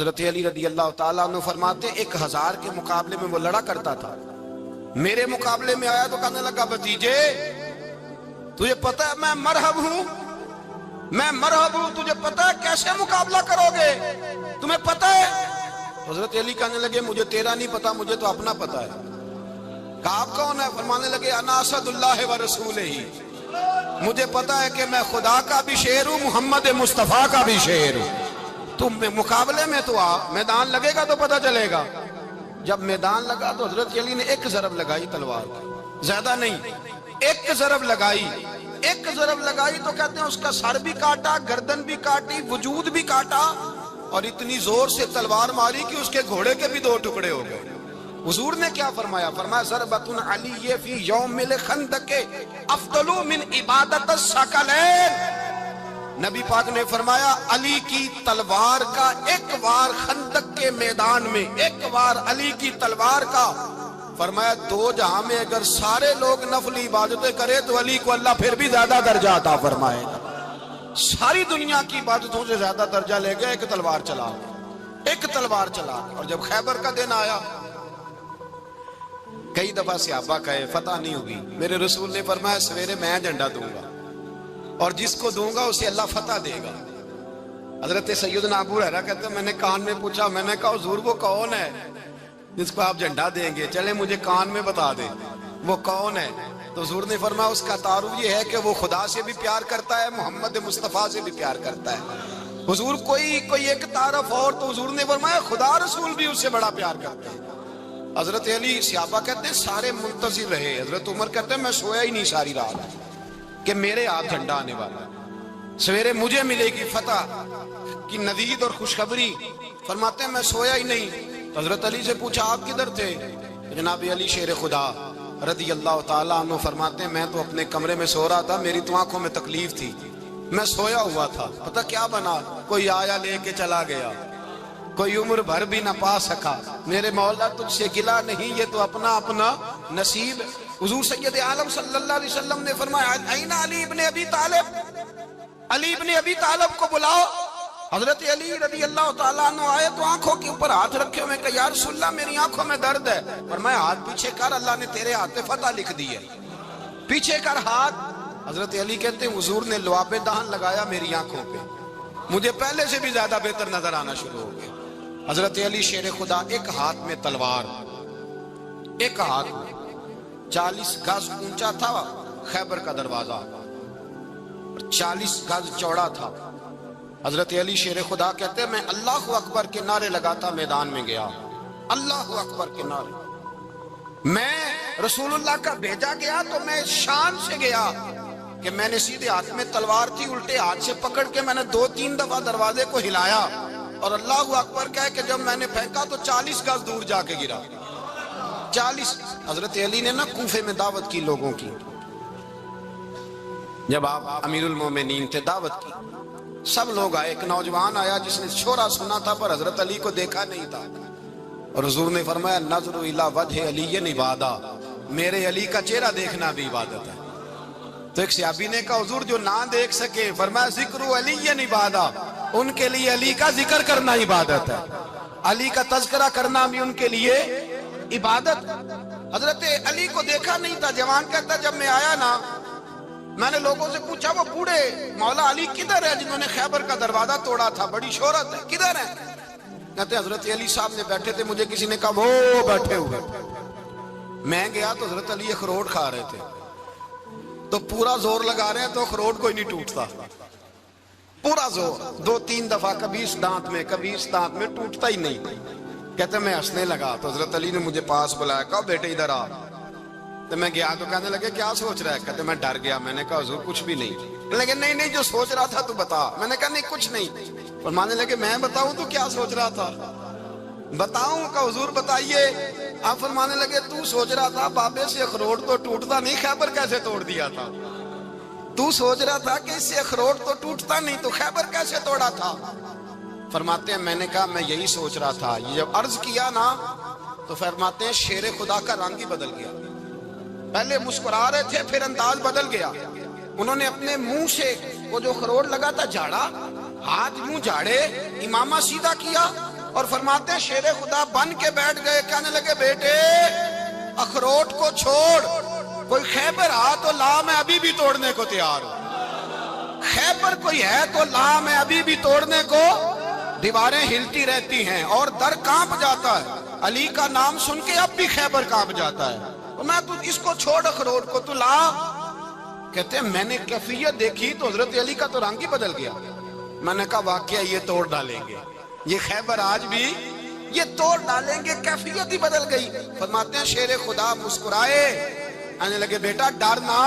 حضرت علی رضی اللہ تعالیٰ عنہ فرماتے 1000 کے مقابلے میں وہ لڑا کرتا تھا، میرے مقابلے میں آیا تو کہنے لگا بھتیجے تجھے پتہ ہے میں مرحب ہوں، تجھے پتہ ہے کیسے مقابلہ کرو گے، تمہیں پتہ ہے؟ حضرت علی کہنے لگے مجھے تیرا نہیں پتا، مجھے تو اپنا پتا ہے۔ کہا آپ کون ہے؟ فرمانے لگے انا اسد اللہ و رسولہ، مجھے پتا ہے کہ میں خدا کا بھی شیر ہوں، محمد مصطفیٰ کا بھی شیر ہوں۔ تم مقابلے میں تو آ، میدان لگے گا تو پتہ چلے گا۔ جب میدان لگا تو حضرت علی نے ایک ضرب لگائی تلوار کی، زیادہ نہیں، ایک ضرب لگائی تو کہتے ہیں اس کا سر بھی کاٹا، گردن بھی کاٹی، وجود بھی کاٹا، اور اتنی زور سے تلوار ماری کہ اس کے گھوڑے کے بھی 2 ٹکڑے ہو گئے۔ حضور نے کیا فرمایا؟ فرمایا ضربۃ علی فی یوم الخندق افضل من عبادت الثقلین۔ نبی پاک نے فرمایا علی کی تلوار کا ایک وار خندق کے میدان میں، ایک وار علی کی تلوار کا، فرمایا 2 جہاں میں اگر سارے لوگ نفل عبادتیں کرے تو علی کو اللہ پھر بھی زیادہ درجہ عطا فرمائے گا۔ ساری دنیا کی عبادتوں سے زیادہ درجہ لے گیا ایک تلوار چلا۔ اور جب خیبر کا دن آیا، کئی دفعہ صحابہ کہے فتح نہیں ہوگی، میرے رسول نے فرمایا سویرے میں جھنڈا دوں گا اور جس کو دوں گا اسے اللہ فتح دے گا۔ حضرت سیدنا ابو ہریرہ کہتے ہیں میں نے کان میں پوچھا، میں نے کہا حضور وہ کون ہے جس کو آپ جھنڈا دیں گے؟ چلے مجھے کان میں بتا دیں وہ کون ہے۔ تو حضور نے فرمایا اس کا تعارف یہ ہے کہ وہ خدا سے بھی پیار کرتا ہے، محمد مصطفیٰ سے بھی پیار کرتا ہے۔ حضور کوئی ایک تعارف اور، تو حضور نے فرمایا خدا رسول بھی اس سے بڑا پیار کرتے ہیں۔ حضرت علی صحابہ کہتے ہیں سارے منتظر رہے، حضرت عمر کہتے ہیں میں سویا ہی نہیں ساری رات کہ میرے ہاتھ جھنڈا آنے والا، سویرے مجھے ملے گی فتح کی نوید اور خوشخبری۔ فرماتے ہیں میں سویا ہی نہیں۔ حضرت علی سے پوچھا آپ کدھر تھے؟ جناب علی شیر خدا رضی اللہ تعالیٰ عنہ فرماتے ہیں میں تو اپنے کمرے میں سو رہا تھا، میری تو آنکھوں میں تکلیف تھی، میں سویا ہوا تھا، پتہ کیا بنا؟ کوئی آیا لے کے چلا گیا، کوئی عمر بھر بھی نہ پا سکا۔ میرے مولا تجھ سے گلا نہیں، یہ تو اپنا نصیب۔ حضور سید عالم صلی اللہ علیہ وسلم نے فرمایا این علی ابن ابی طالب، علی ابن ابی طالب کو بلاؤ۔ حضرت علی رضی اللہ تعالیٰ عنہ آئے تو آنکھوں کے اوپر ہاتھ رکھے ہوئے کہ یا رسول اللہ میری آنکھوں میں درد ہے۔ فرمایا ہاتھ پیچھے کر، اللہ نے تیرے ہاتھ پہ فتح لکھ دی ہے، پیچھے کر ہاتھ۔ حضرت علی کہتے ہیں حضور نے لعاب دہن لگایا میری آنکھوں پہ، مجھے پہلے سے بھی زیادہ بہتر نظر آنا شروع ہو گیا۔ حضرت علی شیر خدا ایک ہاتھ میں تلوار، ایک ہاتھ میں 40 گز اونچا تھا خیبر کا دروازہ، 40 گز چوڑا تھا۔ حضرت علی شیر خدا کہتے ہیں میں اللہ اکبر کے نعرے لگاتا میدان میں گیا، اللہ اکبر کے نعرے۔ میں رسول اللہ کا بھیجا گیا تو میں شان سے گیا کہ میں نے سیدھے ہاتھ میں تلوار تھی، الٹے ہاتھ سے پکڑ کے میں نے 2-3 دفعہ دروازے کو ہلایا اور اللہ اکبر کہہ کہ جب میں نے پھینکا تو 40 گز دور جا کے گرا۔ 40۔ حضرت علی نے نا کوفے میں دعوت کی لوگوں کی، جب آپ امیر المومنین تھے دعوت کی، سب لوگ آئے، ایک نوجوان آیا جس نے شورا سنا تھا پر حضرت علی کو دیکھا نہیں تھا، اور حضور نے فرمایا نظر الی وجہ علی عبادہ، میرے علی کا چہرہ دیکھنا بھی عبادت ہے۔ تو ایک صحابی نے کہا حضور جو نہ دیکھ سکے، فرمایا ذکر علی عبادہ، ان کے لیے علی کا ذکر کرنا عبادت ہے، علی کا تذکرہ کرنا بھی ان کے لیے عبادت۔ حضرت علی کو دیکھا نہیں تھا، جوان کہتا جب میں آیا نا میں نے لوگوں سے پوچھا وہ بوڑھے مولا علی کدھر ہے جنہوں نے خیبر کا دروازہ توڑا تھا، بڑی شہرت ہے، کدھر ہے؟ کہتے حضرت علی صاحب نے بیٹھے تھے، مجھے کسی نے کہا وہ بیٹھے ہوئے۔ میں گیا تو حضرت علی اخروٹ کھا رہے تھے، تو پورا زور لگا رہے ہیں تو اخروٹ کوئی نہیں ٹوٹتا، پورا زور 2-3 دفعہ، کبھی اس دانت میں کبھی اس دانت میں، ٹوٹتا ہی نہیں۔ کہتے میں ہنسنے لگا تو حضرت علی نے مجھے پاس بلایا، کہا بیٹے ادھر آ۔ تو میں گیا تو کہنے لگے کیا سوچ رہا ہے؟ کہتے میں ڈر گیا، میں نے کہا حضور کچھ بھی نہیں۔ لیکن نہیں جو سوچ رہا تھا تو بتا۔ میں نے کہا نہیں کچھ نہیں۔ فرمانے لگے میں بتاؤں تو کیا سوچ رہا تھا؟ بتاؤں؟ کہ حضور بتائیے۔ آپ فرمانے لگے تو سوچ رہا تھا بابے سے اخروٹ تو ٹوٹتا نہیں، خیبر کیسے توڑ دیا تھا؟ تو سوچ رہا تھا کہ اس سے اخروٹ تو ٹوٹتا نہیں تو خیبر کیسے توڑا تھا؟ فرماتے ہیں میں نے کہا میں یہی سوچ رہا تھا۔ یہ جب عرض کیا نا تو فرماتے ہیں شیر خدا کا رنگ ہی بدل گیا، پہلے مسکرا رہے تھے پھر انداز بدل گیا۔ انہوں نے اپنے منہ سے وہ جو خروٹ لگا تھا جھاڑا، ہاتھ منہ جھاڑے، امامہ سیدھا کیا اور فرماتے ہیں شیر خدا بن کے بیٹھ گئے, کہنے لگے بیٹے اخروٹ کو چھوڑ, کوئی خیبر آ تو لا, میں ابھی بھی توڑنے کو تیار ہوں. خیبر کوئی ہے تو لا, میں ابھی بھی توڑنے کو. دیواریں ہلتی رہتی ہیں اور در کانپ جاتا ہے, علی کا نام سن کے اب بھی خیبر کانپ جاتا ہے. میں تو اس کو چھوڑ اخروٹ کو, تو لا. کہتے ہیں میں نے کیفیت دیکھی تو حضرت علی کا تو رنگ ہی بدل گیا. میں نے کہا واقعہ یہ توڑ ڈالیں گے, یہ خیبر آج بھی یہ توڑ ڈالیں گے, کیفیت ہی بدل گئی. فرماتے ہیں شیر خدا مسکرائے, آنے لگے بیٹا ڈرنا,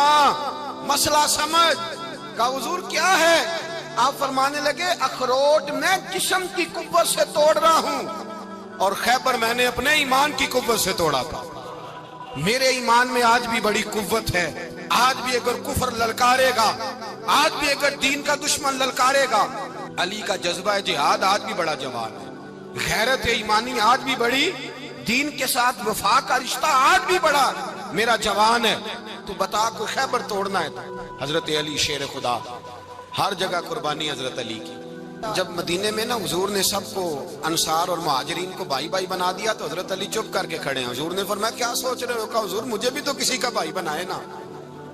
مسئلہ سمجھ. کہا حضور کیا ہے؟ آپ فرمانے لگے اخروٹ میں جسم کی قوت سے توڑ رہا ہوں اور خیبر میں نے اپنے ایمان کی قوت سے توڑا تھا. میرے ایمان میں آج بھی بڑی قوت ہے, آج بھی اگر کفر للکارے گا, آج بھی اگر دین کا دشمن للکارے گا. علی کا جذبہ جہاد آج بھی بڑا جوان ہے, غیرت ایمانی آج بھی بڑی, دین کے ساتھ وفا کا رشتہ آج بھی بڑا میرا جوان ہے. تو بتا کوئی خیبر توڑنا ہے تو حضرت علی شیر خدا, ہر جگہ قربانی حضرت علی کی. جب مدینے میں نا حضور نے سب کو انصار اور مہاجرین کو بھائی بھائی بنا دیا تو حضرت علی چپ کر کے کھڑے ہیں. حضور نے فرمایا کیا سوچ رہے ہو؟ کہا حضور مجھے بھی تو کسی کا بھائی بنائے نا.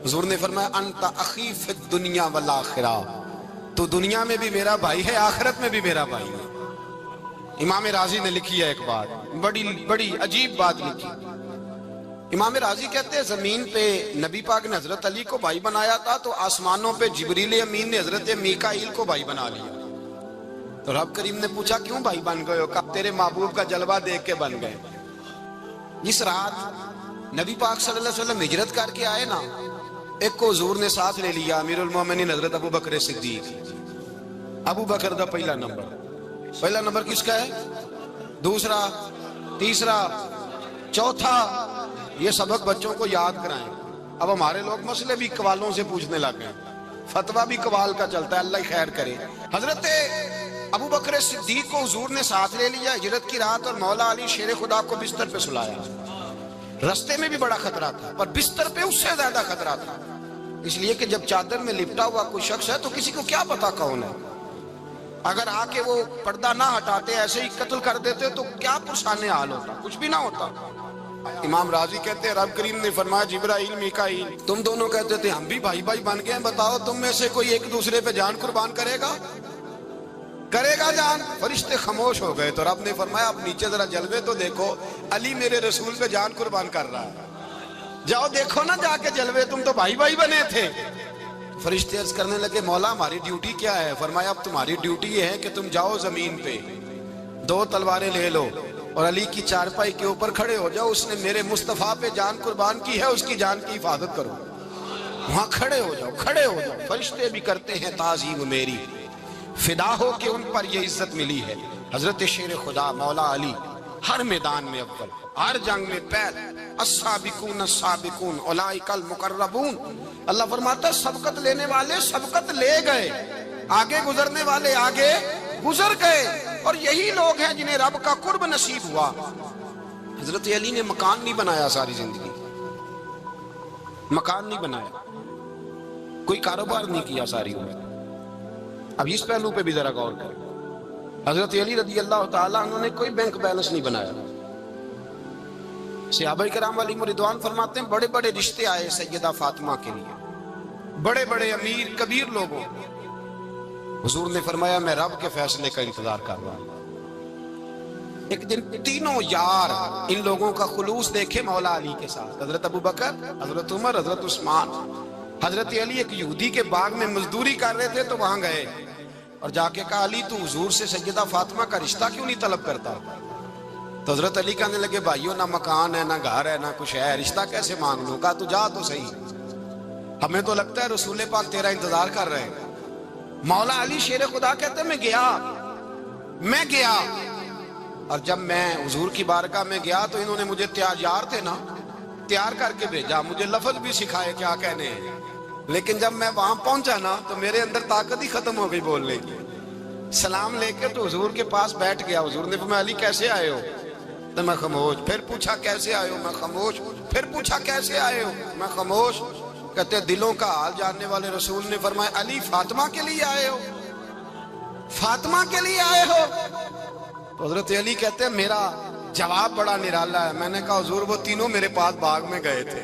حضور نے فرمایا انت اخی فی الدنیا والآخرہ, تو دنیا میں بھی میرا بھائی ہے, آخرت میں بھی میرا بھائی ہے. امام راضی نے لکھی ہے ایک بات, بڑی عجیب بات لکھی. امام راضی کہتے ہیں زمین پہ نبی پاک نے حضرت علی کو بھائی بنایا تھا تو آسمانوں پہ جبریل امین نے حضرت میکائیل کو بھائی بنا لیا. تو رب کریم نے پوچھا کیوں بھائی بن گئے ہو؟ کہا تیرے محبوب کا جلوہ دیکھ کے بن گئے. جس رات نبی پاک صلی اللہ علیہ وسلم ہجرت کر کے آئے نا, ایک کو حضور نے ساتھ لے لیا, امیر المومنین حضرت ابو بکر صدیق. ابو بکر دا پہلا نمبر کس کا ہے؟ دوسرا, تیسرا, چوتھا. یہ سبق بچوں کو یاد کرائیں. اب ہمارے لوگ مسئلے بھی قوالوں سے پوچھنے لگ گئے, فتویٰ بھی قوال کا چلتا ہے, اللہ خیر کرے. حضرت ابو بکر صدیق کو حضور نے ساتھ لے لیا ہجرت کی رات, اور مولا علی شیر خدا کو بستر پہ سلایا. رستے میں بھی بڑا خطرہ تھا پر بستر پہ اس سے زیادہ خطرہ تھا, اس لیے کہ جب چادر میں لپٹا ہوا کوئی شخص ہے تو کسی کو کیا پتا کون ہے. اگر آ کے وہ پردہ نہ ہٹاتے ایسے ہی قتل کر دیتے تو کیا پرسانے حال ہوتا, کچھ بھی نہ ہوتا. امام راضی کہتے ہیں رب کریم نے فرمایا جبرائیل میکائیل تم دونوں کہتے تھے ہم بھی بھائی بھائی بن گئے, بتاؤ تم میں سے کوئی ایک دوسرے پہ جان قربان کرے گا جان؟ فرشتے خاموش ہو گئے. تو رب نے فرمایا اب نیچے ذرا جلوے تو دیکھو, علی میرے رسول پہ جان قربان کر رہا ہے, جاؤ دیکھو نا جا کے جلوے, تم تو بھائی بھائی بنے تھے. فرشتے عرض کرنے لگے مولا ہماری ڈیوٹی کیا ہے؟ فرمایا اب تمہاری ڈیوٹی یہ ہے کہ تم جاؤ زمین پہ 2 تلواریں لے لو اور علی کی چارپائی کے اوپر کھڑے ہو جاؤ, اس نے میرے مصطفیٰ پہ جان قربان کی ہے, اس کی جان کی حفاظت کرو. وہاں کھڑے ہو جاؤ. فرشتے بھی کرتے ہیں تعظیم میری, فدا ہو کہ ان پر یہ عزت ملی ہے. حضرت شیر خدا مولا علی ہر میدان میں اول, ہر جنگ میں پہل. السابقون السابقون اولئک المقربون. اللہ فرماتا ہے سبقت لینے والے سبقت لے گئے, آگے گزرنے والے آگے گزر گئے, اور یہی لوگ ہیں جنہیں رب کا قرب نصیب ہوا. حضرت علی نے مکان نہیں بنایا ساری زندگی, مکان نہیں بنایا, کوئی کاروبار نہیں کیا ساری عمر. اب اس پہلو پہ بھی ذرا غور کریں. حضرت علی رضی اللہ تعالیٰ عنہ نے کوئی بینک بیلنس نہیں بنایا. صحابہ کرام علیہم رضوان فرماتے ہیں بڑے بڑے رشتے آئے سیدہ فاطمہ کے لیے, بڑے بڑے امیر کبیر لوگوں. حضور نے فرمایا میں رب کے فیصلے کا انتظار کر رہا ہوں. ایک دن تینوں یار ان لوگوں کا خلوص دیکھے مولا علی کے ساتھ, حضرت ابو بکر, حضرت عمر, حضرت عثمان. حضرت علی ایک یہودی کے باغ میں مزدوری کر رہے تھے تو وہاں گئے اور جا کے کہا علی تو حضور سے سیدہ فاطمہ کا رشتہ کیوں نہیں طلب کرتا؟ تو حضرت علی کہنے لگے بھائیو نہ مکان ہے, نہ گھر ہے, نہ کچھ ہے, رشتہ کیسے مانگ لوں؟ کہا تو جا تو صحیح, ہمیں تو لگتا ہے رسول پاک تیرا انتظار کر رہے ہیں. مولا علی شیر خدا کہتے میں گیا اور جب میں حضور کی بارگاہ میں گیا تو انہوں نے مجھے تیار کر کے بھیجا, مجھے لفظ بھی سکھائے کیا کہنے ہیں, لیکن جب میں وہاں پہنچا نا تو میرے اندر طاقت ہی ختم ہو گئی بولنے کی. سلام لے کے تو حضور کے پاس بیٹھ گیا. حضور نے فرمایا علی کیسے آئے ہو؟ تو میں خاموش. پھر پوچھا کیسے آئے ہو؟ میں خاموش. پھر پوچھا کیسے آئے ہو؟ میں خاموش. کہتے دلوں کا حال جاننے والے رسول نے فرمایا علی فاطمہ کے لیے آئے ہو؟ فاطمہ کے لیے آئے ہو؟ تو حضرت علی کہتے ہیں میرا جواب بڑا نرالا ہے. میں نے کہا حضور وہ تینوں میرے پاس باغ میں گئے تھے,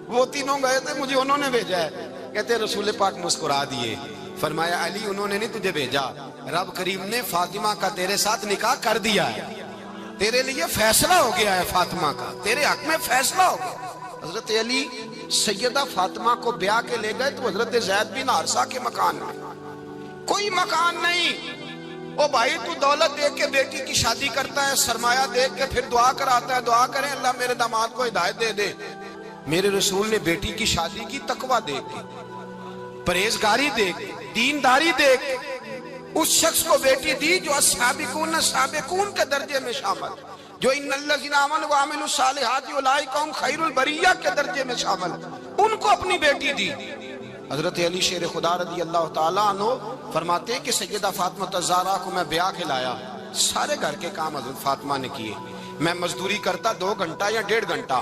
وہ تینوں گئے تھے, مجھے انہوں نے بھیجا ہے. کہتے رسول پاک مسکرا دیے, فرمایا علی انہوں نے نہیں تجھے بھیجا, رب کریم نے فاطمہ کا تیرے ساتھ نکاح کر دیا ہے, تیرے لیے فیصلہ ہو گیا ہے فاطمہ کا, تیرے حق میں فیصلہ ہو گیا. حضرت علی سیدہ فاطمہ کو بیاہ کے لے گئے تو حضرت زید بن حارثہ کے مکان میں, کوئی مکان نہیں. او بھائی تو دولت دیکھ کے بیٹی کی شادی کرتا ہے, سرمایہ دیکھ کے پھر دعا کراتا ہے, دعا کریں اللہ میرے داماد کو ہدایت دے دے. میرے رسول نے بیٹی کی شادی کی تقوی دیکھ کے, پرہیزگاری دیکھ کے, دینداری دیکھ کے اس شخص کو بیٹی دی جو السابقون السابقون کے درجے میں شامل, جو ان الذین آمنوا وعملوا الصالحات اولئک هم خیر البریہ کے درجے میں شامل, ان کو اپنی بیٹی دی. حضرت علی شیر خدا رضی اللہ تعالیٰ عنہ فرماتے ہیں کہ سیدہ فاطمہ الزہرا کو میں بیاہ کے لایا, سارے گھر کے کام حضرت فاطمہ نے کیے. میں مزدوری کرتا 2 گھنٹہ یا 1.5 گھنٹہ,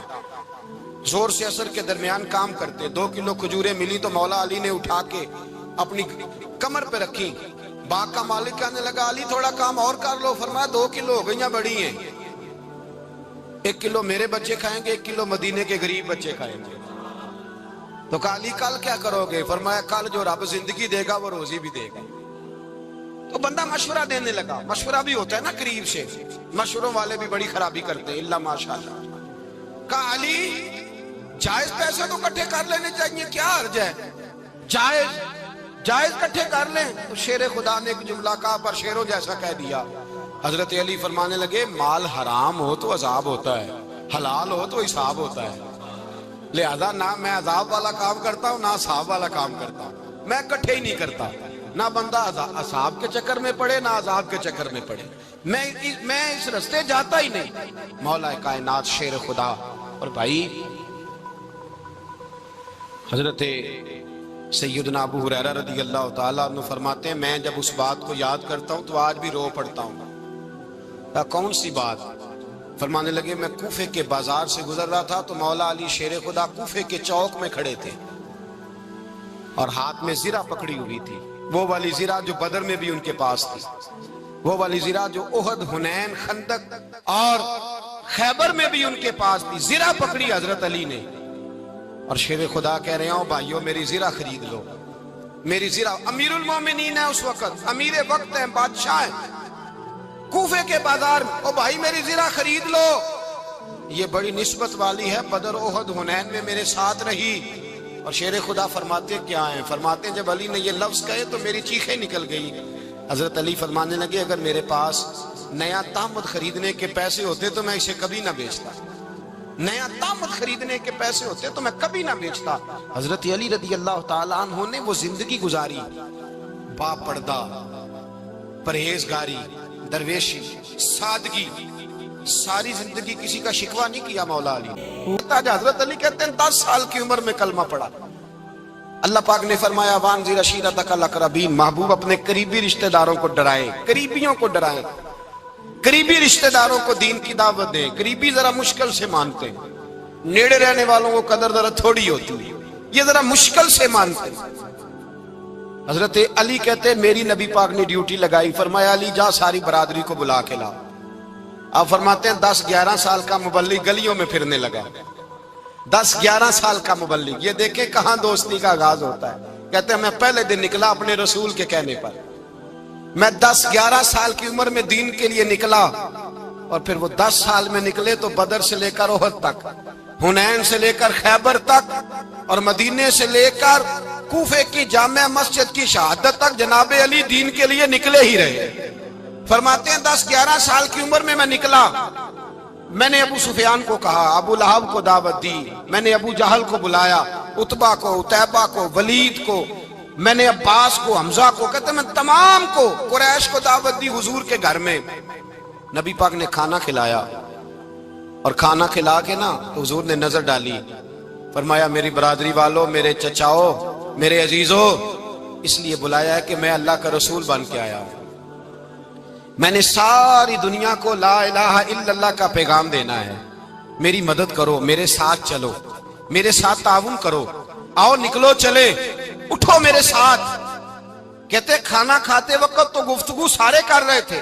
زور سے عصر کے درمیان کام کرتے. 2 کلو کھجوریں ملی تو مولا علی نے اٹھا کے اپنی کمر پہ رکھی. باغ کا مالک کہنے لگا علی تھوڑا کام اور کر لو. فرمایا 2 کلو ہو گئیاں بڑی ہیں, 1 کلو میرے بچے کھائیں گے, 1 کلو مدینے کے غریب بچے کھائیں گے. تو کہا علی کل کیا کرو گے؟ فرمایا کل جو رب زندگی دے گا وہ روزی بھی دے گا. تو بندہ مشورہ دینے لگا, مشورہ بھی ہوتا ہے نا قریب سے, مشوروں والے بھی بڑی خرابی کرتے ہیں اللہ ماشاءاللہ. کہا علی جائز پیسے تو کٹھے کر لینے چاہیے, کیا حرج ہے, جائز کٹھے کر لیں. تو شیر خدا نے ایک جملہ کہا پر شیروں جیسا کہہ دیا. حضرت علی فرمانے لگے مال حرام ہو تو عذاب ہوتا ہے, حلال ہو تو حساب ہوتا ہے, لہذا نہ میں عذاب والا کام کرتا ہوں نہ حساب والا کام کرتا ہوں, میں کٹھے ہی نہیں کرتا. نہ بندہ عذاب کے چکر میں پڑے نہ عذاب کے چکر میں پڑے, میں اس رستے جاتا ہی نہیں. مولا کائنات شیر خدا. اور بھائی حضرت سیدنا ابو ہریرہ رضی اللہ تعالیٰ عنہ فرماتے ہیں میں جب اس بات کو یاد کرتا ہوں تو آج بھی رو پڑتا ہوں. کون سی بات؟ فرمانے لگے میں کوفے کے بازار سے گزر رہا تھا تو مولا علی شیر خدا کوفے کے چوک میں کھڑے تھے اور ہاتھ میں زرہ پکڑی ہوئی تھی, وہ والی زرہ جو بدر میں بھی ان کے پاس تھی, وہ والی زرہ جو احد, حنین, خندق اور خیبر میں بھی ان کے پاس تھی. زرہ پکڑی حضرت علی نے اور شیر خدا کہہ رہے ہوں بھائیو میری زرہ خرید لو. میری زرہ, امیر المومنین ہے اس وقت, امیر وقت ہیں, بادشاہ ہیں, کوفے کے بازار میں, او بھائی میری زرہ خرید لو. یہ بڑی نسبت والی ہے, بدر, احد, حنین میں میرے ساتھ رہی. اور شیر خدا فرماتے کیا ہیں؟ فرماتے ہیں جب علی نے یہ لفظ کہے تو میری چیخیں نکل گئی. حضرت علی فرمانے لگے اگر میرے پاس نیا تامت خریدنے کے پیسے ہوتے تو میں اسے کبھی نہ بیچتا, نیا تامت خریدنے کے پیسے ہوتے تو میں کبھی نہ بیچتا. حضرت علی رضی اللہ تعالیٰ عنہ نے وہ زندگی گزاری, با پردہ, پرہیزگاری, درویشی, سادگی, ساری زندگی کسی کا شکوہ نہیں کیا مولا علی نے. حضرت علی کہتے ہیں 10 سال کی عمر میں کلمہ پڑھا. اللہ پاک نے فرمایا وانذر عشیرتک الاقربین, محبوب اپنے قریبی رشتہ داروں کو ڈرائیں, قریبیوں کو ڈرائیں, قریبی رشتہ داروں کو دین کی دعوت دیں. قریبی ذرا مشکل سے مانتے ہیں, نیڑے رہنے والوں کو قدر ذرا تھوڑی ہوتی ہے, یہ ذرا مشکل سے مانتے ہیں. حضرت علی کہتے ہیں میری نبی پاک نے ڈیوٹی لگائی, فرمایا علی جا ساری برادری کو بلا کے لا. آپ فرماتے ہیں 10-11 سال کا مبلغ گلیوں میں پھرنے لگا, 10-11 سال کا مبلغ. یہ دیکھیں کہاں دوستی کا آغاز ہوتا ہے. کہتے ہیں میں پہلے دن نکلا اپنے رسول کے کہنے پر, میں 10-11 سال کی عمر میں دین کے لیے نکلا, اور پھر وہ 10 سال میں نکلے تو بدر سے لے کر احد تک, حنین سے لے کر خیبر تک, اور مدینے سے لے کر کوفے کی جامع مسجد کی شہادت تک جناب علی دین کے لیے نکلے ہی رہے. فرماتے ہیں 10-11 سال کی عمر میں نکلا. میں نے ابو سفیان کو کہا, ابو لہب کو دعوت دی, میں نے ابو جہل کو بلایا, عتبہ کو, عتیبہ کو, ولید کو, میں نے عباس کو, حمزہ کو, کہتے میں تمام کو, قریش کو دعوت دی حضور کے گھر میں. نبی پاک نے کھانا کھلایا, اور کھانا کھلا کے نا تو حضور نے نظر ڈالی, فرمایا میری برادری والوں, میرے چچاؤ, میرے عزیزوں, اس لیے بلایا ہے کہ میں اللہ کا رسول بن کے آیا ہوں. میں نے ساری دنیا کو لا الہ الا اللہ کا پیغام دینا ہے, میری مدد کرو, میرے ساتھ چلو, میرے ساتھ تعاون کرو, آؤ نکلو چلے, اٹھو میرے ساتھ. کہتے کھانا کھاتے وقت تو گفتگو سارے کر رہے تھے,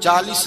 40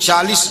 40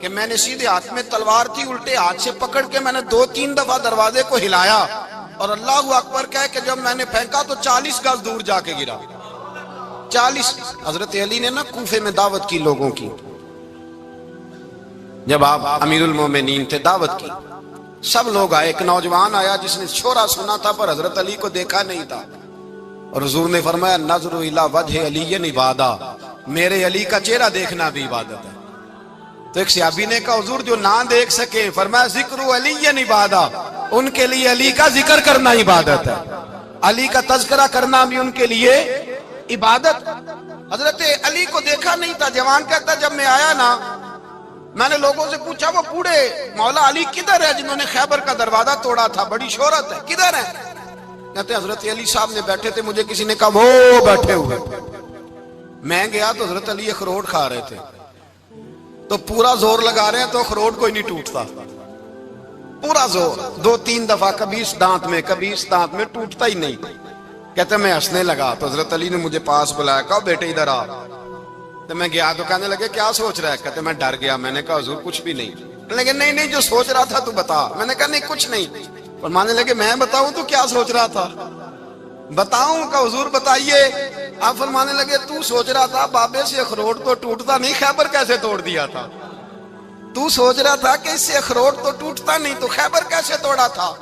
کہ میں نے سیدھے ہاتھ میں تلوار تھی، الٹے ہاتھ سے پکڑ کے میں نے 2-3 دفعہ دروازے کو ہلایا اور اللہ اکبر کہہ کہ جب میں نے پھینکا تو 40 گز دور جا کے گرا۔ 40۔ حضرت علی نے نا کوفے میں دعوت کی لوگوں کی، جب آپ امیر المومنین تھے، دعوت کی، سب لوگ آئے۔ ایک نوجوان آیا جس نے شورا سنا تھا پر حضرت علی کو دیکھا نہیں تھا، اور حضور نے فرمایا نظر الی وجہ علی عبادہ، میرے علی کا چہرہ دیکھنا بھی عبادت ہے۔ تو ایک صحابی نے کہا حضور جو نہ دیکھ سکے، فرمایا ذکر علی عبادہ، ان کے لیے علی کا ذکر کرنا عبادت ہے، علی کا تذکرہ کرنا بھی ان کے لیے عبادت۔ حضرت علی کو دیکھا نہیں تھا۔ جوان کہتا جب میں آیا نا، میں نے لوگوں سے پوچھا وہ بوڑھے مولا علی کدھر ہے جنہوں نے خیبر کا دروازہ توڑا تھا، بڑی شہرت ہے، کدھر ہے؟ کہتے حضرت علی صاحب نے بیٹھے تھے، مجھے کسی نے کہا وہ بیٹھے ہوئے۔ میں گیا تو حضرت علی اخروٹ کھا رہے تھے، تو پورا زور لگا رہے ہیں تو اخروٹ کوئی نہیں ٹوٹتا، پورا زور 2-3 دفعہ، کبھی اس دانت میں کبھی اس دانت میں، ٹوٹتا ہی نہیں۔ کہتے میں ہنسنے لگا تو حضرت علی نے مجھے پاس بلایا، کہا بیٹے ادھر آ۔ تو میں گیا تو کہنے لگے کیا سوچ رہا ہے؟ کہتے میں ڈر گیا۔ میں نے کہا حضور کچھ بھی نہیں۔ لیکن نہیں جو سوچ رہا تھا تو بتا۔ میں نے کہا نہیں کچھ نہیں۔ فرمانے لگے میں بتاؤں تو کیا سوچ رہا تھا؟ بتاؤں؟ کہ حضور بتائیے۔ آپ فرمانے لگے تو سوچ رہا تھا بابے سے اخروٹ تو ٹوٹتا نہیں، خیبر کیسے توڑ دیا تھا؟ تو سوچ رہا تھا کہ اس سے اخروٹ تو ٹوٹتا نہیں تو خیبر کیسے توڑا تھا؟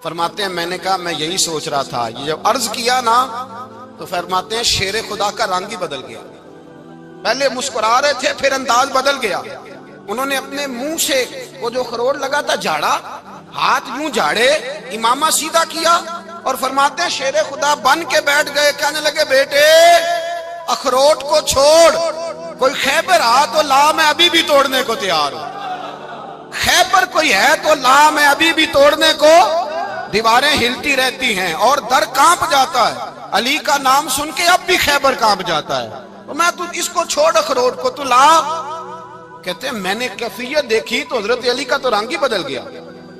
فرماتے ہیں میں نے کہا میں یہی سوچ رہا تھا۔ یہ جب عرض کیا نا تو فرماتے ہیں شیر خدا کا رنگ ہی بدل گیا، پہلے مسکرا رہے تھے پھر انداز بدل گیا۔ انہوں نے اپنے منہ سے وہ جو خروٹ لگا تھا جھاڑا، ہاتھ یوں جھاڑے، امامہ سیدھا کیا، اور فرماتے ہیں شیر خدا بن کے بیٹھ گئے۔ کہنے لگے بیٹے اخروٹ کو چھوڑ، کوئی خیبر آ تو لا، میں ابھی بھی توڑنے کو تیار ہوں۔ خیبر کوئی ہے تو لا، میں ابھی بھی توڑنے کو۔ دیواریں ہلتی رہتی ہیں اور در کانپ جاتا ہے، علی کا نام سن کے اب بھی خیبر کانپ جاتا ہے، تو میں تو اس کو چھوڑ اخروٹ کو تو لا۔ کہتے ہیں میں نے کیفیت دیکھی تو حضرت علی کا تو رنگ ہی بدل گیا۔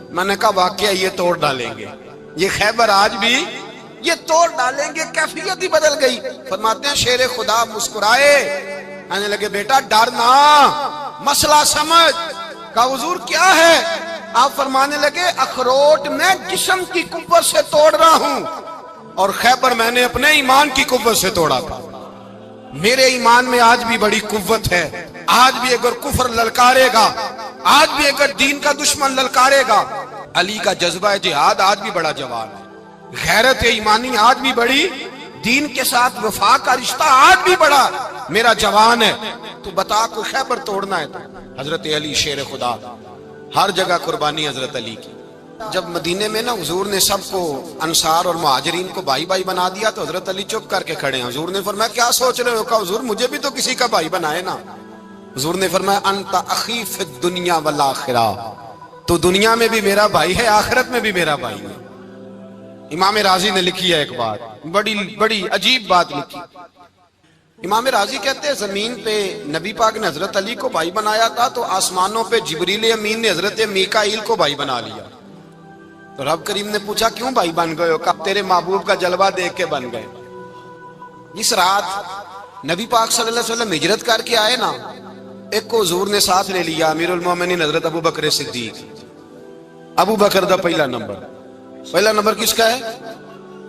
میں نے کہا واقعہ یہ توڑ ڈالیں گے، یہ خیبر آج بھی یہ توڑ ڈالیں گے، کیفیت ہی بدل گئی۔ فرماتے ہیں شیر خدا مسکرائے، کہنے لگے بیٹا ڈرنا، مسئلہ سمجھ۔ کہا حضور کیا ہے؟ آپ فرمانے لگے اخروٹ میں جسم کی قوت سے توڑ رہا ہوں، اور خیبر میں نے اپنے ایمان کی قوت سے توڑا تھا۔ میرے ایمان میں آج بھی بڑی قوت ہے، آج بھی اگر کفر للکارے گا، آج بھی اگر دین کا دشمن للکارے گا، علی کا جذبہ جہاد آج بھی بڑا جوان ہے، غیرت ایمانی آج بھی بڑی، دین کے ساتھ وفا کا رشتہ آج بھی بڑا میرا جوان ہے۔ تو بتا کوئی خیبر توڑنا ہے تو حضرت علی شیر خدا، ہر جگہ قربانی حضرت علی کی۔ جب مدینے میں نا حضور نے سب کو انصار اور مہاجرین کو بھائی بھائی بنا دیا تو حضرت علی چپ کر کے کھڑے ہیں۔ حضور نے فرمایا کیا سوچ رہے ہو؟ کہا حضور مجھے بھی تو کسی کا بھائی بنائے نا۔ حضور نے فرمایا انت اخی فی الدنیا والآخرہ، تو دنیا میں بھی میرا بھائی ہے، آخرت میں بھی میرا بھائی ہے۔ امام راضی نے لکھی ہے ایک بات، بڑی عجیب بات لکھی۔ امام راضی کہتے ہیں زمین پہ نبی پاک نے حضرت علی کو بھائی بنایا تھا تو آسمانوں پہ جبریل امین نے حضرت میکائیل کو بھائی بنا لیا۔ تو رب کریم نے پوچھا کیوں بھائی بن گئے ہو؟ کہا تیرے محبوب کا جلوہ دیکھ کے بن گئے۔ جس رات نبی پاک صلی اللہ علیہ وسلم ہجرت کر کے آئے نا، ایک کو حضور نے ساتھ لے لیا، امیر المومنین حضرت ابو بکر صدیق۔ ابو بکر دا پہلا نمبر کس کا ہے؟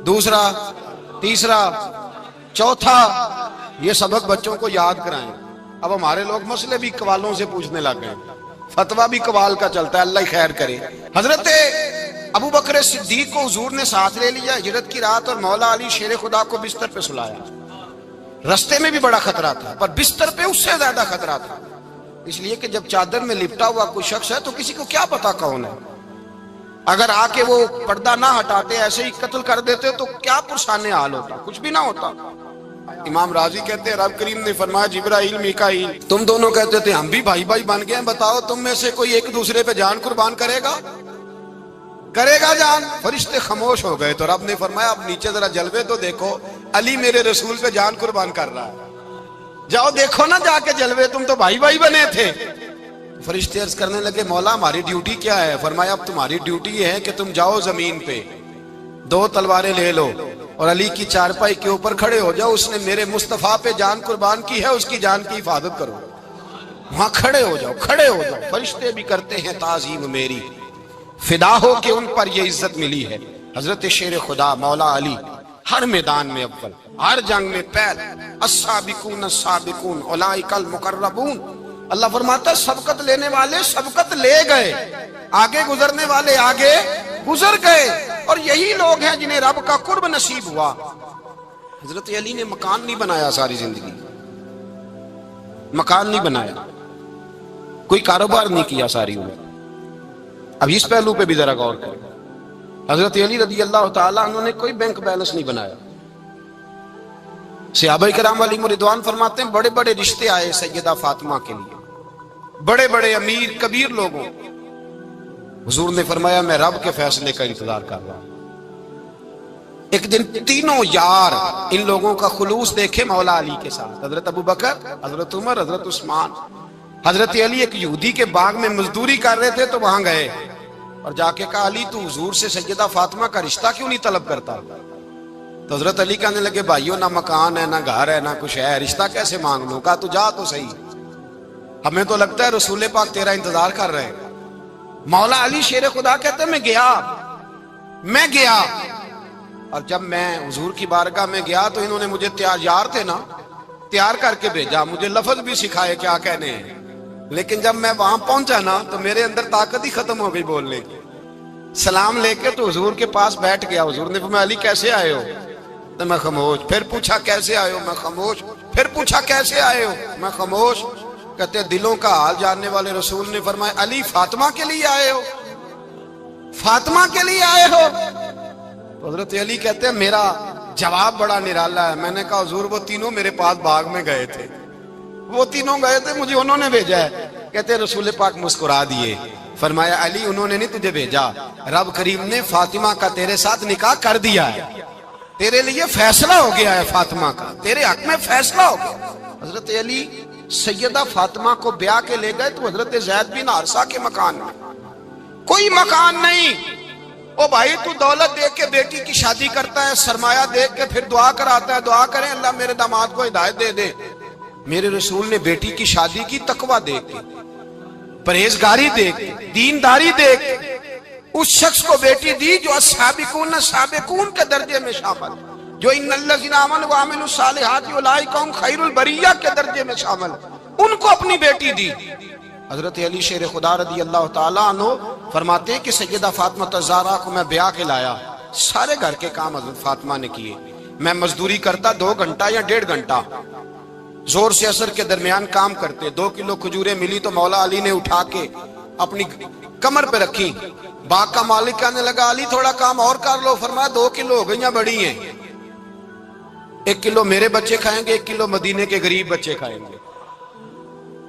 دوسرا، تیسرا، چوتھا، یہ سبق بچوں کو یاد کرائیں۔ اب ہمارے لوگ مسئلے بھی قوالوں سے پوچھنے لگ گئے، فتویٰ بھی قوال کا چلتا ہے، اللہ ہی خیر کرے۔ حضرت ابو بکر صدیق کو حضور نے ساتھ لے لیا ہجرت کی رات، اور مولا علی شیر خدا کو بستر پہ سلایا۔ رستے میں بھی بڑا خطرہ تھا پر بستر پہ اس سے زیادہ خطرہ تھا، اس لیے کہ جب چادر میں لپٹا ہوا کوئی شخص ہے تو کسی کو کیا پتا کون ہے، اگر آ کے وہ پردہ نہ ہٹاتے ایسے ہی قتل کر دیتے تو کیا پرسانے حال ہوتا، کچھ بھی نہ ہوتا۔ امام راضی کہتے ہیں رب کریم نے فرمایا جبرائیل میکائیل تم دونوں کہتے تھے ہم بھی بھائی بھائی بن گئے ہیں، بتاؤ تم میں سے کوئی ایک دوسرے پہ جان قربان کرے گا جان؟ فرشتے خاموش ہو گئے تو رب نے فرمایا اب نیچے ذرا جلوے تو دیکھو، علی میرے رسول پہ جان قربان کر رہا ہے، جاؤ دیکھو نا جا کے جلوے، تم تو بھائی بھائی بنے تھے۔ فرشتے عرض کرنے لگے مولا ہماری ڈیوٹی کیا ہے؟ فرمایا اب تمہاری ڈیوٹی یہ ہے کہ تم جاؤ زمین پہ 2 تلواریں لے لو اور علی کی چارپائی کے اوپر کھڑے ہو جاؤ، اس نے میرے مصطفیٰ پہ جان قربان کی ہے، اس کی جان کی حفاظت کرو۔ وہاں کھڑے ہو جاؤ، کھڑے ہو جاؤ، فرشتے بھی کرتے ہیں تعظیم میری، فدا ہو کہ ان پر یہ عزت ملی ہے۔ حضرت شیر خدا مولا علی ہر میدان میں اول، ہر جنگ میں پہل، السابقون السابقون اولئک المقربون۔ اللہ فرماتا ہے سبقت لینے والے سبقت لے گئے، آگے گزرنے والے آگے گزر گئے، اور یہی لوگ ہیں جنہیں رب کا قرب نصیب ہوا۔ حضرت علی نے مکان نہیں بنایا ساری زندگی، مکان نہیں بنایا، کوئی کاروبار نہیں کیا ساری عمر۔ اب اس پہلو پہ بھی ذرا غور کریں، حضرت علی رضی اللہ تعالیٰ عنہ نے کوئی بینک بیلنس نہیں بنایا۔ صحابہ کرام علیہم رضوان فرماتے ہیں بڑے بڑے رشتے آئے سیدہ فاطمہ کے لیے، بڑے بڑے امیر کبیر لوگوں، حضور نے فرمایا میں رب کے فیصلے کا انتظار کر رہا ہوں۔ ایک دن تینوں یار ان لوگوں کا خلوص دیکھے مولا علی کے ساتھ، حضرت ابوبکر، حضرت عمر، حضرت عثمان۔ حضرت علی ایک یہودی کے باغ میں مزدوری کر رہے تھے تو وہاں گئے اور جا کے کہا علی تو حضور سے سیدہ فاطمہ کا رشتہ کیوں نہیں طلب کرتا؟ تو حضرت علی کہنے لگے بھائیو نہ مکان ہے، نہ گھر ہے، نہ کچھ ہے، رشتہ کیسے مانگ لوں؟ کہا تو جا تو صحیح، ہمیں تو لگتا ہے رسول پاک تیرا انتظار کر رہے ہیں۔ مولا علی شیر خدا کہتے ہیں میں گیا، اور جب میں حضور کی بارگاہ میں گیا تو انہوں نے مجھے یار تھے نا، تیار کر کے بھیجا، مجھے لفظ بھی سکھائے کیا کہنے ہیں، لیکن جب میں وہاں پہنچا نا تو میرے اندر طاقت ہی ختم ہو گئی بولنے کی۔ سلام لے کے تو حضور کے پاس بیٹھ گیا، حضور نے فرمایا علی کیسے آئے ہو؟ تو میں خاموش، پھر پوچھا کیسے آئے ہو؟ میں خاموش، پھر پوچھا کیسے آئے ہو؟ میں خاموش۔ کہتے دلوں کا حال جاننے والے رسول نے فرمایا علی فاطمہ کے لیے آئے ہو؟ فاطمہ کے لیے آئے ہو؟ حضرت علی کہتے ہیں میرا جواب بڑا نرالا ہے۔ میں نے کہا حضور وہ تینوں میرے پاس باغ میں گئے تھے، وہ تینوں گئے تھے، مجھے انہوں نے بھیجا ہے۔ کہتے رسول پاک مسکرا دیے، فرمایا علی انہوں نے نہیں تجھے بھیجا، رب کریم نے فاطمہ کا تیرے ساتھ نکاح کر دیا ہے، تیرے لیے فیصلہ ہو گیا ہے، فاطمہ کا تیرے حق میں فیصلہ ہو گیا۔ حضرت علی سیدہ فاطمہ کو بیاہ کے لے گئے تو حضرت زید بن حارثہ کے مکان میں، کوئی مکان نہیں۔ او بھائی تو دولت دیکھ کے بیٹی کی شادی کرتا ہے، سرمایہ دیکھ کے پھر دعا کراتا ہے، دعا کریں اللہ میرے داماد کو ہدایت دے دے۔ میرے رسول نے بیٹی کی شادی کی تقوی دیکھ کے، پرہیزگاری دیکھ کے، دینداری دیکھ کے، اس شخص کو بیٹی دی جو السابقون السابقون کے درجے میں شامل، جو ان الذین آمنوا وعملوا الصالحات اولئک هم خیر البریہ کے درجے میں شامل، ان کو اپنی بیٹی دی۔ حضرت علی شیر خدا رضی اللہ تعالیٰ عنہ فرماتے ہیں کہ سیدہ فاطمہ الزہرا کو میں بیاہ کے لایا، سارے گھر کے کام حضرت فاطمہ نے کیے، میں مزدوری کرتا 2 گھنٹہ یا 1.5 گھنٹہ، زور سے عصر کے درمیان کام کرتے، 2 کلو کھجوریں ملی تو مولا علی نے اٹھا کے اپنی کمر پہ رکھی۔ باغ کا مالک کہنے لگا علی تھوڑا کام اور کر لو، فرمایا 2 کلو ہو گئیں بڑی ہیں، 1 کلو میرے بچے کھائیں گے، 1 کلو مدینے کے غریب بچے کھائیں گے۔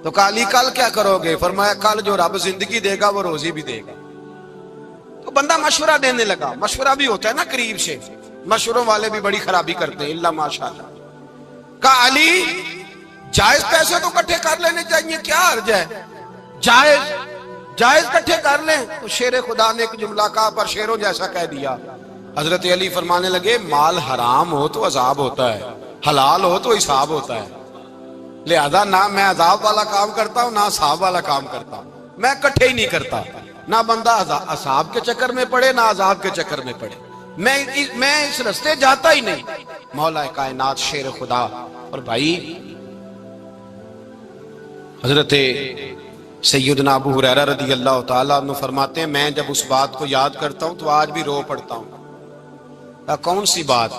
تو کہا علی کل کیا کرو گے؟ فرمایا کل جو رب زندگی دے گا وہ روزی بھی دے گا۔ تو بندہ مشورہ دینے لگا، مشورہ بھی ہوتا ہے نا قریب سے، مشوروں والے بھی بڑی خرابی کرتے ہیں اللہ ماشاءاللہ۔ کہا علی جائز پیسے تو کٹھے کر لینے چاہیے، کیا حرج ہے، جائز کٹھے کر لیں۔ تو شیر خدا نے ایک جملہ کہا پر شیروں جیسا کہہ دیا۔ حضرت علی فرمانے لگے مال حرام ہو تو عذاب ہوتا ہے، حلال ہو تو حساب ہوتا ہے، لہذا نہ میں عذاب والا کام کرتا ہوں نہ حساب والا کام کرتا ہوں، میں کٹھے ہی نہیں کرتا، نہ بندہ حساب کے چکر میں پڑے نہ عذاب کے چکر میں پڑے، میں اس رستے جاتا ہی نہیں۔ مولا کائنات شیر خدا۔ اور بھائی حضرت سیدنا ابو ہریرہ رضی اللہ تعالیٰ عنہ فرماتے ہیں میں جب اس بات کو یاد کرتا ہوں تو آج بھی رو پڑتا ہوں۔ کون سی بات؟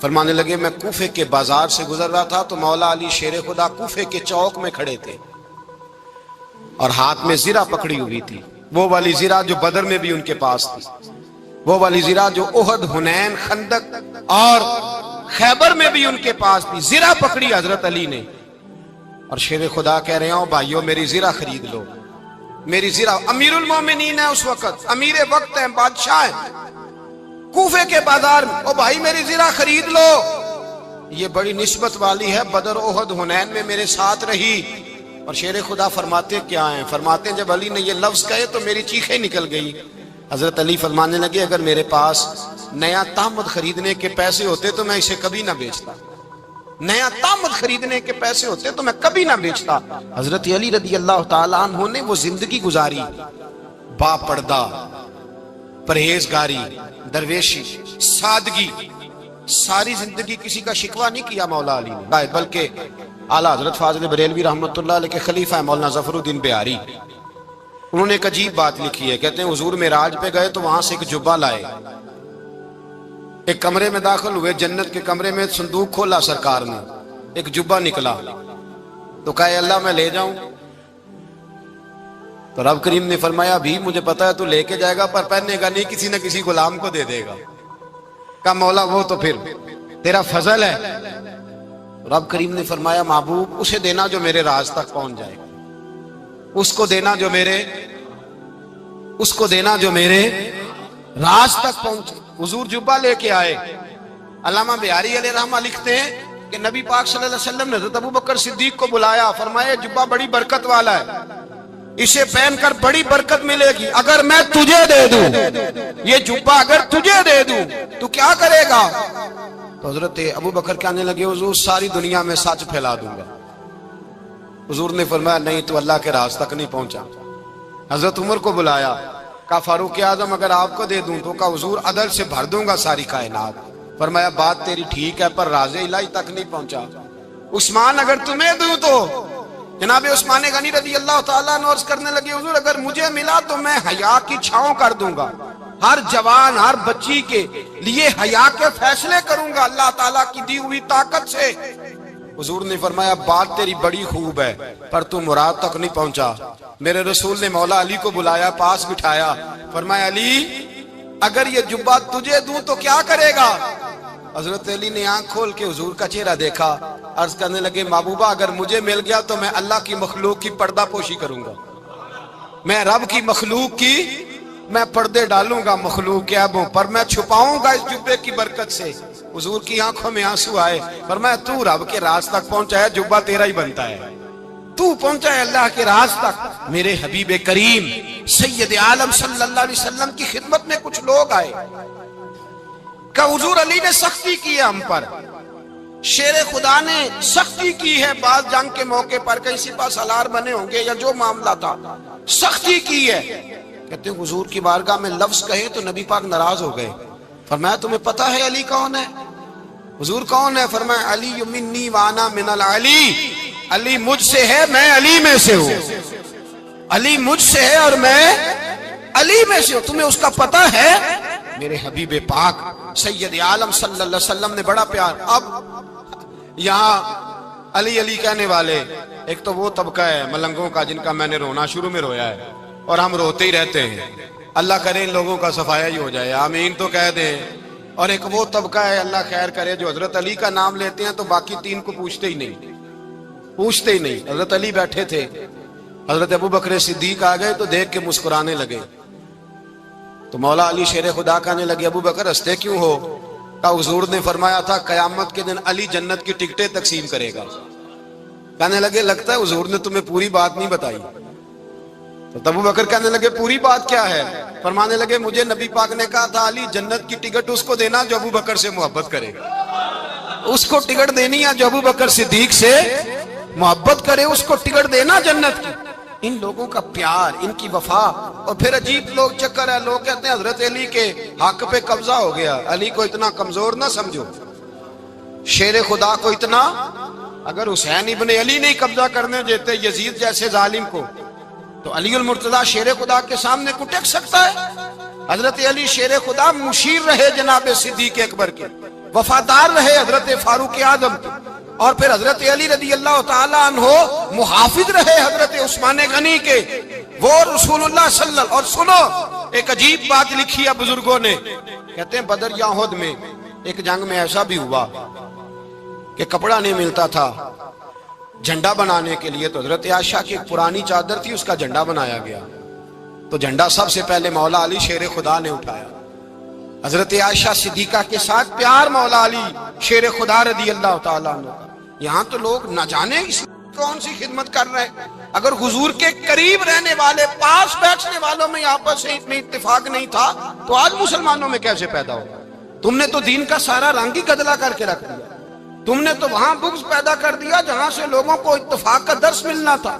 فرمانے لگے میں کوفے کے بازار سے گزر رہا تھا تو مولا علی شیر خدا کوفے کے چوک میں کھڑے تھے اور ہاتھ میں زرہ پکڑی ہوئی تھی، وہ والی زرہ جو بدر میں بھی ان کے پاس تھی، وہ والی زرہ جو احد، حنین، خندق اور خیبر میں بھی ان کے پاس تھی۔ زرہ پکڑی حضرت علی نے اور شیر خدا کہہ رہے ہوں بھائیو میری زرہ خرید لو، میری زرہ۔ امیر المومنین ہے اس وقت، امیر وقت ہیں، بادشاہ ہیں، کوفے کے بازار میں، او بھائی میری زرہ خرید لو، یہ بڑی نسبت والی ہے، بدر، احد، حنین میں میرے ساتھ رہی۔ اور شیر خدا فرماتے کیا ہیں؟ فرماتے ہیں جب علی نے یہ لفظ کہے تو میری چیخیں نکل گئی۔ حضرت علی فرمانے لگے اگر میرے پاس نیا تہمت خریدنے کے پیسے ہوتے تو میں اسے کبھی نہ بیچتا، نیا تامد خریدنے کے پیسے ہوتے تو میں کبھی نہ بیچتا۔ حضرت علی رضی اللہ تعالیٰ عنہ نے وہ زندگی گزاری، با پردہ، پرہیزگاری، درویشی، سادگی، ساری زندگی کسی کا شکوہ نہیں کیا مولا علی نے، بلکہ اعلیٰ حضرت فاضل بریلوی رحمۃ اللہ علیہ کے خلیفہ مولانا ظفر الدین بہاری، انہوں نے ایک عجیب بات لکھی ہے، کہتے ہیں حضور معراج پہ گئے تو وہاں سے ایک جبہ لائے، ایک کمرے میں داخل ہوئے، جنت کے کمرے میں صندوق کھولا سرکار نے، ایک جبہ نکلا تو کہا اے اللہ میں لے جاؤں؟ تو رب کریم نے فرمایا بھی مجھے پتا ہے تو لے کے جائے گا پر پہننے گا نہیں، کسی نہ کسی غلام کو دے دے گا۔ کہا مولا وہ تو پھر تیرا فضل ہے۔ رب کریم نے فرمایا محبوب اسے دینا جو میرے راز تک پہنچ جائے گا، اس کو دینا جو میرے راز تک پہنچے۔ حضور جبہ لے کے آئے۔ علامہ بہاری علیہ رحمہ لکھتے ہیں کہ نبی پاک صلی اللہ علیہ وسلم نے حضرت ابوبکر صدیق کو بلایا، فرمایا جبہ بڑی برکت والا ہے، اسے پہن کر بڑی برکت ملے گی، اگر میں تجھے دے دوں، یہ جبہ اگر تجھے دے دوں تو کیا کرے گا؟ تو حضرت ابوبکر کہنے لگے حضور ساری دنیا میں سچ پھیلا دوں گا۔ حضور نے فرمایا نہیں تو اللہ کے راز تک نہیں پہنچا۔ حضرت عمر کو بلایا، کہا فاروق اعظم اگر آپ کو دے دوں تو کہا حضور عدل سے بھر دوں گا ساری کائنات۔ فرمایا بات تیری ٹھیک ہے پر راز الہی تک نہیں پہنچا۔ عثمان اگر تمہیں دوں تو جناب عثمان غنی رضی اللہ تعالیٰ عنہ عرض کرنے لگے حضور اگر مجھے ملا تو میں حیا کی چھاؤں کر دوں گا، ہر جوان ہر بچی کے لیے حیا کے فیصلے کروں گا اللہ تعالیٰ کی دی ہوئی طاقت سے۔ حضور نے فرمایا بات تیری بڑی خوب ہے پر تو مراد تک نہیں پہنچا۔ میرے رسول نے مولا علی کو بلایا، پاس بٹھایا، فرمایا علی اگر یہ جبہ تجھے دوں تو کیا کرے گا؟ حضرت علی نے آنکھ کھول کے حضور کا چہرہ دیکھا، عرض کرنے لگے محبوبہ اگر مجھے مل گیا تو میں اللہ کی مخلوق کی پردہ پوشی کروں گا، میں رب کی مخلوق کی میں پردے ڈالوں گا مخلوق کے عیبوں پر، میں چھپاؤں گا اس جبے کی برکت سے۔ حضور کی آنکھوں میں آنسو آئے، فرمایا تو رب کے راز تک پہنچا ہے، جبہ تیرا ہی بنتا ہے، تو پہنچا ہے اللہ کے راز تک۔ میرے حبیب کریم سید عالم صلی اللہ علیہ وسلم کی خدمت میں کچھ لوگ آئے کہ حضور علی نے سختی کی ہے ہم پر، شیر خدا نے سختی کی ہے، بعض جنگ کے موقع پر کہیں سپہ سالار بنے ہوں گے یا جو معاملہ تھا سختی کی ہے۔ کہتے ہیں حضور کی بارگاہ میں لفظ کہے تو نبی پاک ناراض ہو گئے۔ فرمایا تمہیں پتا ہے علی کون ہے؟ حضور کون ہے؟ فرمایا علی منی وانا من العلی، علی مجھ سے ہے میں علی میں سے ہوں، علی مجھ سے ہے اور میں علی میں سے ہوں، تمہیں اس کا پتہ ہے؟ میرے حبیب پاک سید عالم صلی اللہ علیہ وسلم نے بڑا پیار۔ اب یہاں علی علی کہنے والے ایک تو وہ طبقہ ہے ملنگوں کا جن کا میں نے رونا شروع میں رویا ہے اور ہم روتے ہی رہتے ہیں، اللہ کرے ان لوگوں کا صفایا ہی ہو جائے، آمین تو کہہ دیں۔ اور ایک وہ طبقہ ہے اللہ خیر کرے جو حضرت علی کا نام لیتے ہیں تو باقی تین کو پوچھتے ہی نہیں۔ حضرت علی بیٹھے تھے، حضرت ابوبکر صدیق آ گئے تو دیکھ کے مسکرانے لگے، تو مولا علی شیر خدا کہنے لگے ابوبکر ہنستے کیوں ہو؟ کہا حضور نے فرمایا تھا قیامت کے دن علی جنت کی ٹکٹیں تقسیم کرے گا۔ کہنے لگے لگتا ہے حضور نے تمہیں پوری بات نہیں بتائی۔ تو ابوبکر کہنے لگے پوری بات کیا ہے؟ فرمانے لگے مجھے نبی پاک نے کہا تھا علی جنت کی ٹکٹ اس کو دینا جو ابوبکر سے محبت کرے گا، اس کو ٹکٹ دینی ہے جو ابوبکر صدیق سے محبت کرے، اس کو ٹکٹ دینا جنت کی۔ ان لوگوں کا پیار، ان کی وفا۔ اور پھر عجیب لوگ چکر ہے، لوگ کہتے ہیں حضرت علی کے حق پہ قبضہ ہو گیا، علی کو اتنا کمزور نہ سمجھو، شیر خدا کو اتنا، اگر حسین ابن علی نہیں قبضہ کرنے دیتے یزید جیسے ظالم کو تو علی المرتضی شیر خدا کے سامنے کو ٹک سکتا ہے؟ حضرت علی شیر خدا مشیر رہے جناب صدیق اکبر کے، وفادار رہے حضرت فاروق اعظم کے، اور پھر حضرت علی رضی اللہ تعالیٰ عنہ محافظ رہے حضرت عثمان غنی کے، وہ رسول اللہ صلی اللہ علیہ وسلم۔ اور سنو ایک عجیب بات لکھی ہے بزرگوں نے، کہتے ہیں بدر یا احد میں ایک جنگ میں ایسا بھی ہوا کہ کپڑا نہیں ملتا تھا جھنڈا بنانے کے لیے، تو حضرت عائشہ کی ایک پرانی چادر تھی، اس کا جھنڈا بنایا گیا، تو جھنڈا سب سے پہلے مولا علی شیر خدا نے اٹھایا۔ حضرت عائشہ صدیقہ کے ساتھ پیار مولا علی شیر خدا رضی اللہ تعالیٰ عنہ کا۔ یہاں تو لوگ نہ جانے اس کون سی خدمت کر رہے ہیں، اگر حضور کے قریب رہنے والے پاس بیٹھنے والوں میں آپس میں اتفاق نہیں تھا تو آج مسلمانوں میں کیسے پیدا ہو؟ تم نے تو دین کا سارا رنگ ہی گدلا کر کے رکھ دیا۔ تم نے تو وہاں بغض پیدا کر دیا جہاں سے لوگوں کو اتفاق کا درس ملنا تھا،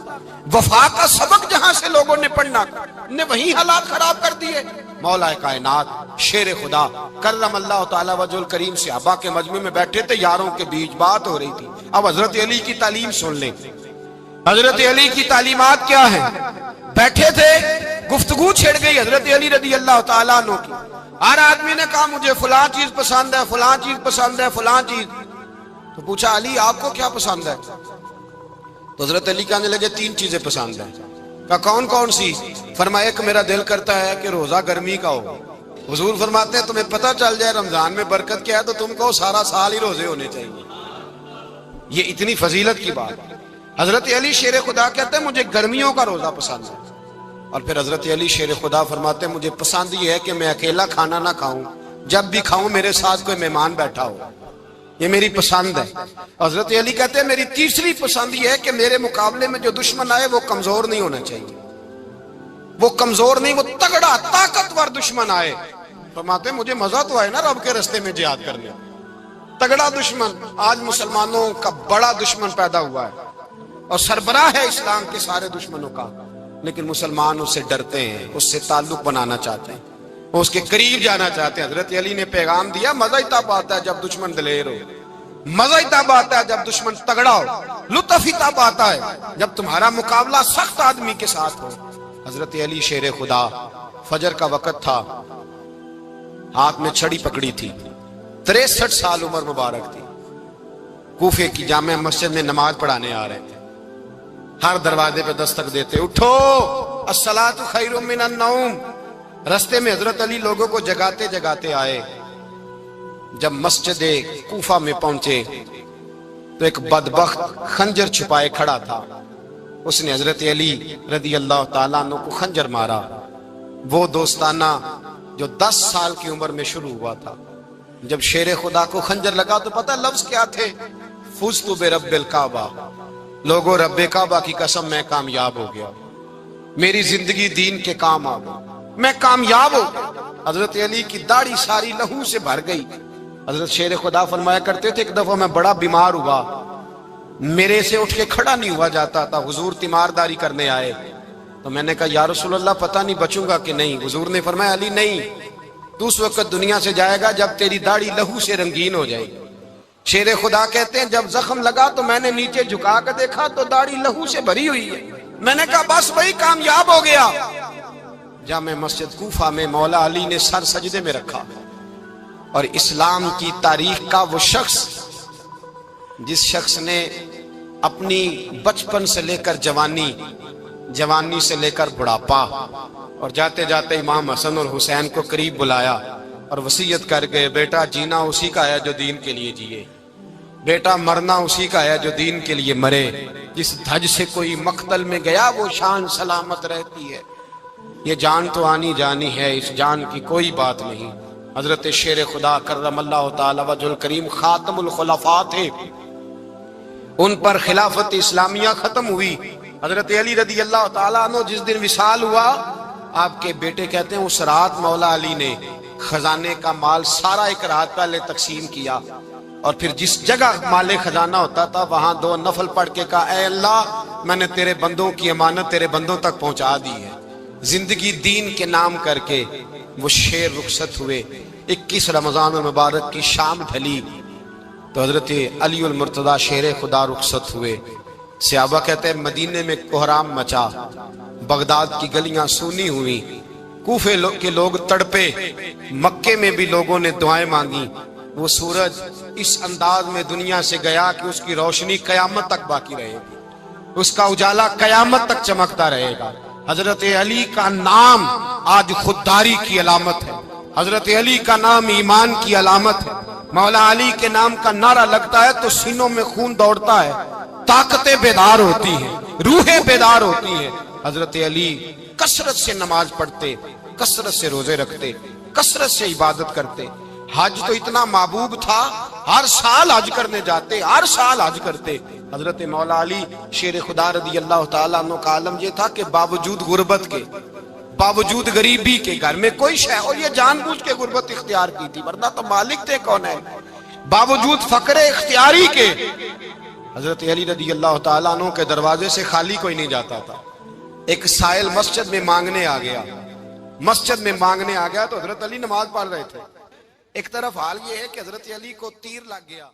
وفا کا سبق جہاں سے لوگوں نے پڑھنا تھا، نے وہی حالات خراب کر دیے۔ مولا کائنات شیر خدا کرم اللہ تعالی وجہ الکریم صحابہ کے مجمع میں بیٹھے تھے، یاروں کے بیچ بات ہو رہی تھی۔ اب حضرت علی کی تعلیم سن لیں، حضرت علی کی تعلیمات کیا ہیں۔ بیٹھے تھے، گفتگو چھڑ گئی حضرت علی رضی اللہ تعالیٰ عنہ کی۔ ہر آدمی نے کہا مجھے فلاں چیز پسند ہے، فلاں چیز پسند ہے، فلاں چیز۔ تو پوچھا علی آپ کو کیا پسند ہے؟ تو حضرت علی کہنے لگے 3 چیزیں پسند ہیں۔ کہا کون کون سی؟ فرمایا ایک میرا دل کرتا ہے کہ روزہ گرمی کا ہو۔ حضور فرماتے ہیں تمہیں پتہ چل جائے رمضان میں برکت کیا ہے تو تم کو سارا سال ہی روزے ہونے چاہیے۔ یہ اتنی فضیلت کی بات۔ حضرت علی شیر خدا کہتے ہیں مجھے گرمیوں کا روزہ پسند ہے۔ اور پھر حضرت علی شیر خدا فرماتے ہیں مجھے پسند یہ ہے کہ میں اکیلا کھانا نہ کھاؤں، جب بھی کھاؤں میرے ساتھ کوئی مہمان بیٹھا ہو، یہ میری پسند ہے۔ حضرت علی کہتے ہیں میری تیسری پسند یہ ہے کہ میرے مقابلے میں جو دشمن آئے وہ کمزور نہیں ہونا چاہیے، وہ کمزور نہیں، وہ تگڑا طاقتور دشمن آئے۔ فرماتے ہیں مجھے مزہ تو آئے نا رب کے رستے میں جہاد کرنے، تگڑا دشمن۔ آج مسلمانوں کا بڑا دشمن پیدا ہوا ہے اور سربراہ ہے اسلام کے سارے دشمنوں کا، لیکن مسلمان اس سے ڈرتے ہیں، اس سے تعلق بنانا چاہتے ہیں، وہ اس کے قریب جانا چاہتے ہیں۔ حضرت علی نے پیغام دیا مزہ ہی تب آتا ہے جب دشمن دلیر ہو، مزہ ہی تب آتا ہے جب دشمن تگڑا ہو، لطف ہی تب آتا ہے جب تمہارا مقابلہ سخت آدمی کے ساتھ ہو۔ حضرت علی شیر خدا، فجر کا وقت تھا، ہاتھ میں چھڑی پکڑی تھی، 63 سال عمر مبارک تھی، کوفے کی جامع مسجد میں نماز پڑھانے آ رہے تھے۔ ہر دروازے پہ دستک دیتے اٹھو الصلاۃ خیر من النوم۔ رستے میں حضرت علی لوگوں کو جگاتے جگاتے آئے۔ جب مسجد کوفہ میں پہنچے تو ایک بدبخت خنجر چھپائے کھڑا تھا، اس نے حضرت علی رضی اللہ تعالیٰ عنہ کو خنجر مارا۔ وہ دوستانہ جو 10 سال کی عمر میں شروع ہوا تھا، جب شیر خدا کو خنجر لگا تو پتہ لفظ کیا تھے؟ فزت برب الکعبہ، لوگوں رب کعبہ کی قسم میں کامیاب ہو گیا، میری زندگی دین کے کام آ گئی، میں کامیاب ہو گیا۔ حضرت علی کی داڑھی ساری لہو سے بھر گئی۔ حضرت شیر خدا فرمایا کرتے تھے ایک دفعہ میں بڑا بیمار ہوا، میرے سے اٹھ کے کھڑا نہیں ہوا جاتا تھا، حضور تیمارداری کرنے آئے تو میں نے کہا یا رسول اللہ پتہ نہیں بچوں گا کہ نہیں۔ حضور نے فرمایا علی نہیں، تو اس وقت دنیا سے جائے گا جب تیری داڑھی لہو سے رنگین ہو جائے گی۔ شیر خدا کہتے ہیں جب زخم لگا تو میں نے نیچے جھکا کر دیکھا تو داڑھی لہو سے بھری ہوئی ہے، میں نے کہا بس وہی کامیاب ہو گیا۔ جامع مسجد کوفہ میں مولا علی نے سر سجدے میں رکھا، اور اسلام کی تاریخ کا وہ شخص جس شخص نے اپنی بچپن سے لے کر جوانی، جوانی سے لے کر بڑھاپا، اور جاتے جاتے امام حسن اور حسین کو قریب بلایا اور وصیت کر گئے بیٹا جینا اسی کا ہے جو دین کے لیے جیے، بیٹا مرنا اسی کا ہے جو دین کے لیے مرے، جس دھج سے کوئی مقتل میں گیا وہ شان سلامت رہتی ہے، یہ جان تو آنی جانی ہے، اس جان کی کوئی بات نہیں۔ حضرت شیر خدا کرم اللہ تعالی وجہ الکریم خاتم الخلفاء تھے، ان پر خلافت اسلامیہ ختم ہوئی۔ حضرت علی رضی اللہ تعالیٰ عنہ جس دن وصال ہوا، آپ کے بیٹے کہتے ہیں اس رات مولا علی نے خزانے کا مال سارا ایک رات پہلے تقسیم کیا، اور پھر جس جگہ مال خزانہ ہوتا تھا وہاں 2 نفل پڑھ کے کہا اے اللہ میں نے تیرے بندوں کی امانت تیرے بندوں تک پہنچا دی ہے۔ زندگی دین کے نام کر کے وہ شیر رخصت ہوئے۔ 21 رمضان المبارک کی شام ڈھلی تو حضرت علی المرتضی شیر خدا رخصت ہوئے۔ صحابہ کہتے ہیں مدینے میں کوہرام مچا، بغداد کی گلیاں سونی ہوئی، کوفے کے لوگ تڑپے، مکے میں بھی لوگوں نے دعائیں مانگی۔ وہ سورج اس انداز میں دنیا سے گیا کہ اس کی روشنی قیامت تک باقی رہے گی، اس کا اجالا قیامت تک چمکتا رہے گا۔ حضرت علی کا نام آج خودداری کی علامت ہے، حضرت علی کا نام ایمان کی علامت ہے۔ مولا علی کے نام کا نعرہ لگتا ہے تو سینوں میں خون دوڑتا ہے، طاقتیں بیدار ہوتی ہیں، روحیں بیدار ہوتی ہیں۔ حضرت علی کثرت سے نماز پڑھتے، کثرت سے روزے رکھتے، کثرت سے عبادت کرتے۔ حج تو اتنا محبوب تھا، ہر سال حج کرنے جاتے، ہر سال حج کرتے۔ حضرت مولا علی شیر خدا رضی اللہ تعالیٰ عنہ کا عالم یہ تھا کہ باوجود غربت کے، باوجود غریبی کے، گھر میں کوئی شے، اور یہ جان بوجھ کے غربت اختیار کی تھی، ورنہ تو مالک تھے کون ہے۔ باوجود فقر اختیاری کے حضرت علی رضی اللہ تعالیٰ عنہ کے دروازے سے خالی کوئی نہیں جاتا تھا. ایک سائل مسجد میں مانگنے آ گیا, تو حضرت علی نماز پڑھ رہے تھے. ایک طرف حال یہ ہے کہ حضرت علی کو تیر لگ گیا.